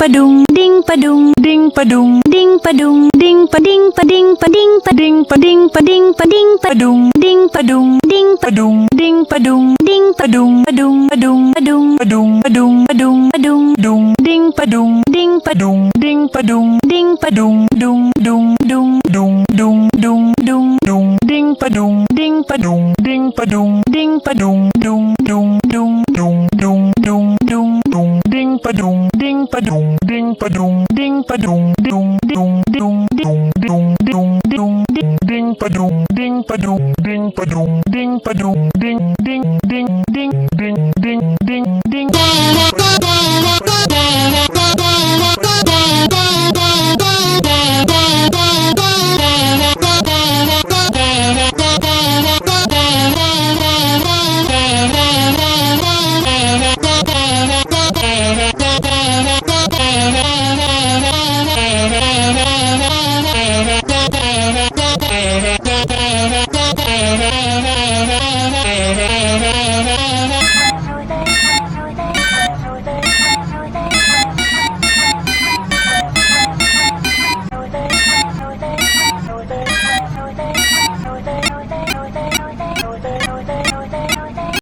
ปะดุงดิ้งปะดุงดิ้งปะดุงดิ้งปะดุงดิ้งปะดิ้งปะดิ้งปะดิ้งปะดิ้งปะดิ้งปะดิ้งปะดิ้งปะดุงดิ้งปะดุงดิ้งปะดุงดิ้งปะดุงดิ้งปะดุงปะดุงปะดุงปะดุงปะดุงปะดุงปะดุงปะดุงดุงดิ้งปะดุงดิ้งปะดุงดิ้งปะดุงดิ้งปะดุงดุงดุงดุงดุงดุงดุงดุงดุงดิ้งปะดุงดิ้งปะดุงดิ้งปะดุงดิ้งปะดุงดุงดุงดุงดุงดุงดุงดุงดุงดิ้งปะดุงดิ้งปะดุงดิ้งปะดุงดิ้งปะดุงดุงดุงดุงดุงดุงดุงดุงดิ้งปะดุงดิ้งปะดุงดิ้งปะดุงดิ้งปะดุงดิ้งดิ้งดิ้งดิ้งดิ้งดิ้งดิ้งดิ้ง